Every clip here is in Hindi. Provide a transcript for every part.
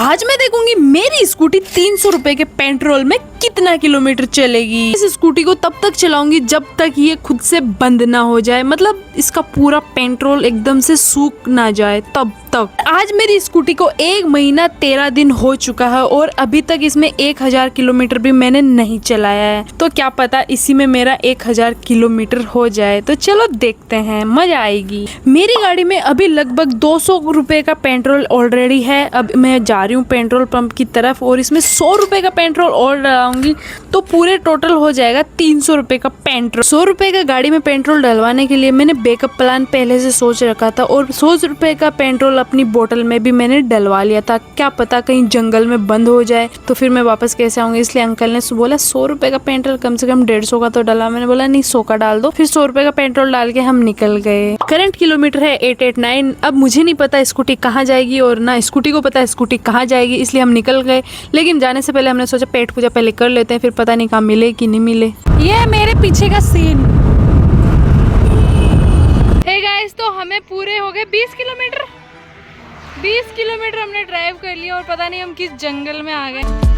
आज मैं देखूंगी मेरी स्कूटी 300 रुपए के पेट्रोल में कितना किलोमीटर चलेगी। इस स्कूटी को तब तक चलाऊंगी जब तक ये खुद से बंद ना हो जाए, मतलब इसका पूरा पेट्रोल एकदम से सूख ना जाए तब तक। आज मेरी स्कूटी को 1 महीना 13 दिन हो चुका है और अभी तक इसमें 1000 किलोमीटर भी मैंने नहीं चलाया है। तो क्या पता इसी में मेरा 1000 किलोमीटर हो जाए। तो चलो देखते हैं, मजा आएगी। मेरी गाड़ी में अभी लगभग 200 रुपए का पेट्रोल ऑलरेडी है। अब मैं जा रही हूँ पेट्रोल पंप की तरफ और इसमें 100 रुपए का पेट्रोल और डलाऊंगी तो पूरे टोटल हो जाएगा 300 रुपए का पेट्रोल। 100 रुपए का गाड़ी में पेट्रोल डलवाने के लिए मैंने बैकअप प्लान पहले से सोच रखा था और 100 रुपए का पेट्रोल अपनी बोतल में भी मैंने डलवा लिया था। क्या पता कहीं जंगल में बंद हो जाए तो फिर मैं वापस कैसे आऊंगी, इसलिए अंकल ने बोला 100 रुपए का पेट्रोल कम से कम 150 का तो डाला। मैंने बोला नहीं 100 का डाल दो। फिर 100 रुपए का पेट्रोल डाल के हम निकल गए। करंट किलोमीटर है 889। अब मुझे नहीं पता स्कूटी कहाँ जाएगी और ना स्कूटी को पता है स्कूटी कहाँ जाएगी, इसलिए हम निकल गए। लेकिन जाने से पहले हमने सोचा पेट पूजा पहले कर लेते हैं, फिर पता नहीं कहाँ मिले कि नहीं मिले। ये है मेरे पीछे का सीन। हे गाइस, तो हमें पूरे हो गए 20 किलोमीटर। 20 किलोमीटर हमने ड्राइव कर लिया और पता नहीं हम किस जंगल में आ गए।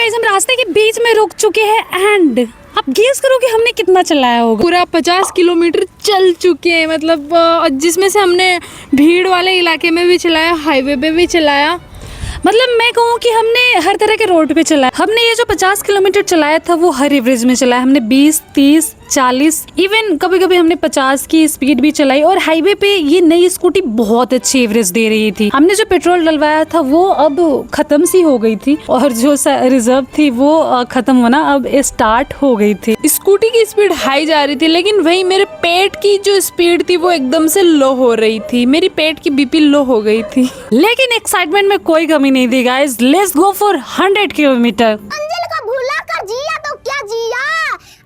हम रास्ते के बीच में रुक चुके हैं एंड आप गेस करो कि हमने कितना चलाया होगा। पूरा 50 किलोमीटर चल चुके हैं, मतलब जिसमें से हमने भीड़ वाले इलाके में भी चलाया, हाईवे पे भी चलाया। मतलब मैं कहूँ कि हमने हर तरह के रोड पे चलाया। हमने ये जो 50 किलोमीटर चलाया था वो हर एवरेज में चलाया। हमने 20, 30, 40, इवन कभी कभी हमने 50 की स्पीड भी चलाई। और हाईवे पे ये नई स्कूटी बहुत अच्छी एवरेज दे रही थी। हमने जो पेट्रोल डलवाया था वो अब खत्म सी हो गई थी और जो रिजर्व थी वो खत्म होना अब स्टार्ट हो गई थी। स्कूटी की स्पीड हाई जा रही थी लेकिन वही मेरे पेट की जो स्पीड थी वो एकदम से लो हो रही थी। मेरी पेट की बीपी लो हो गई थी, लेकिन एक्साइटमेंट में कोई कमी नहीं थी guys. Let's go for 100 kilometre. अंजल का भूला कर जिया तो क्या जिया,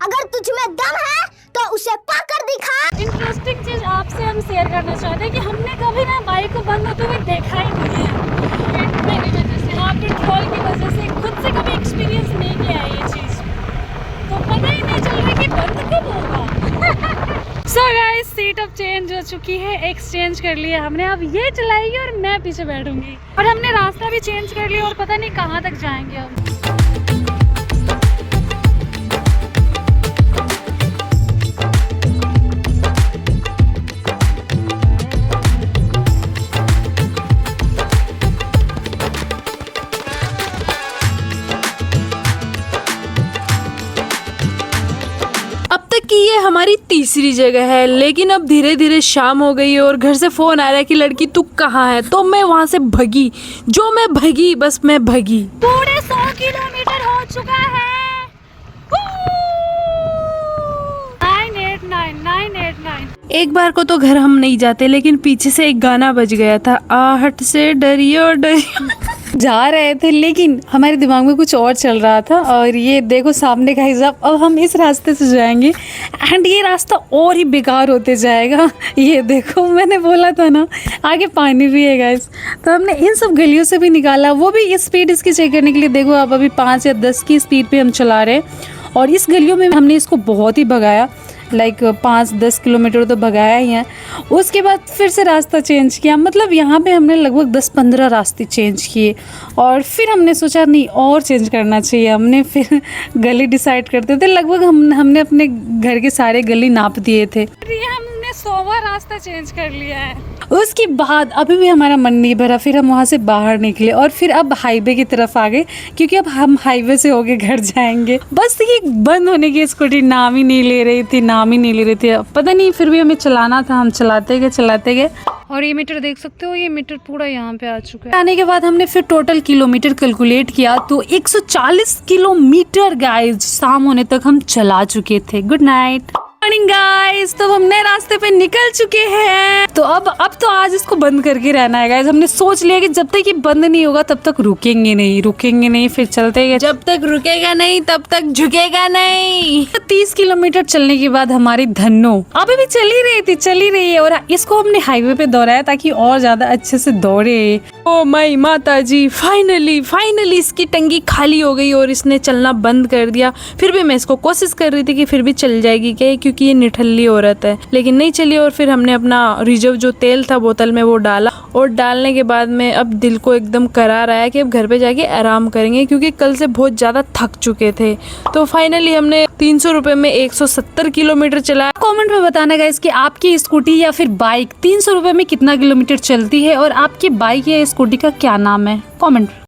अगर तुझ में दम है तो उसे पाकर दिखा। इंटरेस्टिंग चीज आपसे हम शेयर करना चाहते हैं कि हमने कभी ना बाइक को बंद होते हुए देखा ही नहीं है। मेरी वजह से, हाँ, पेट्रोल की वजह से खुद से कभी एक्सपीरियंस नहीं किया है ये चीज, तो पता ही नहीं चल रहा कि बंद कब होगा। सो गाइस, सीट अब चेंज हो चुकी है, एक्सचेंज कर लिया हमने। अब ये चलाएगी और मैं पीछे बैठूंगी। और हमने रास्ता भी चेंज कर लिया और पता नहीं कहाँ तक जाएंगे अब। कि ये हमारी तीसरी जगह है, लेकिन अब धीरे धीरे शाम हो गई है और घर से फोन आ रहा है कि लड़की तू कहाँ है। तो मैं वहाँ से भगी, जो मैं भगी बस मैं भगी। पूरे 100 किलोमीटर हो चुका है। 989। एक बार को तो घर हम नहीं जाते, लेकिन पीछे से एक गाना बज गया था, आहट से डरियो डरियो। जा रहे थे लेकिन हमारे दिमाग में कुछ और चल रहा था। और ये देखो सामने का हिसाब, अब हम इस रास्ते से जाएंगे एंड ये रास्ता और ही बेकार होते जाएगा। ये देखो मैंने बोला था ना आगे पानी भी है गाइस। तो हमने इन सब गलियों से भी निकाला, वो भी इस स्पीड इसकी चेक करने के लिए। देखो आप अभी 5 या 10 की स्पीड पे हम चला रहे हैं और इस गलियों में हमने इसको बहुत ही भगाया, लाइक 5-10 किलोमीटर तो भगाया ही है। उसके बाद फिर से रास्ता चेंज किया, मतलब यहाँ पे हमने लगभग 10-15 रास्ते चेंज किए और फिर हमने सोचा नहीं और चेंज करना चाहिए। हमने फिर गली डिसाइड करते थे, लगभग हमने अपने घर के सारे गली नाप दिए थे। हमने 100वां रास्ता चेंज कर लिया है। उसके बाद अभी भी हमारा मन नहीं भरा, फिर हम वहाँ से बाहर निकले और फिर अब हाईवे की तरफ आ गए, क्योंकि अब हम हाईवे से होके घर जाएंगे। बस ये बंद होने की स्कूटी नाम ही नहीं ले रही थी, नाम ही नहीं ले रही थी। पता नहीं, फिर भी हमें चलाना था, हम चलाते गए। और ये मीटर देख सकते हो, ये मीटर पूरा यहाँ पे आ चुका है। आने के बाद हमने फिर टोटल किलोमीटर कैलकुलेट किया तो 140 किलोमीटर गाइस शाम होने तक हम चला चुके थे। Good night. मॉर्निंग गाइस, तो हम नए रास्ते पे निकल चुके हैं। तो अब तो आज इसको बंद करके रहना है गाइस। हमने सोच लिया कि जब तक ये बंद नहीं होगा तब तक रुकेंगे नहीं, फिर चलते हैं। जब तक रुकेगा नहीं तब तक झुकेगा नहीं। 30 किलोमीटर चलने के बाद हमारी धन्नो अभी भी चल ही रही है और इसको हमने हाईवे पे दौड़ाया ताकि और ज्यादा अच्छे से दौड़े। ओ माई माता जी, फाइनली इसकी टंगी खाली हो गई और इसने चलना बंद कर दिया। फिर भी मैं इसको कोशिश कर रही थी कि फिर भी चल जाएगी क्या, क्योंकि ये निठल्ली औरत है, लेकिन नहीं चली। और फिर हमने अपना रिजर्व जो तेल था बोतल में वो डाला और डालने के बाद में अब दिल को एकदम करार आया कि अब घर पे जाके आराम करेंगे, क्योंकि कल से बहुत ज्यादा थक चुके थे। तो फाइनली हमने 300 रुपए में 170 किलोमीटर चला। कमेंट में बताना गाइस कि आपकी स्कूटी या फिर बाइक 300 रुपए में कितना किलोमीटर चलती है और आपकी बाइक या स्कूटी का क्या नाम है। कमेंट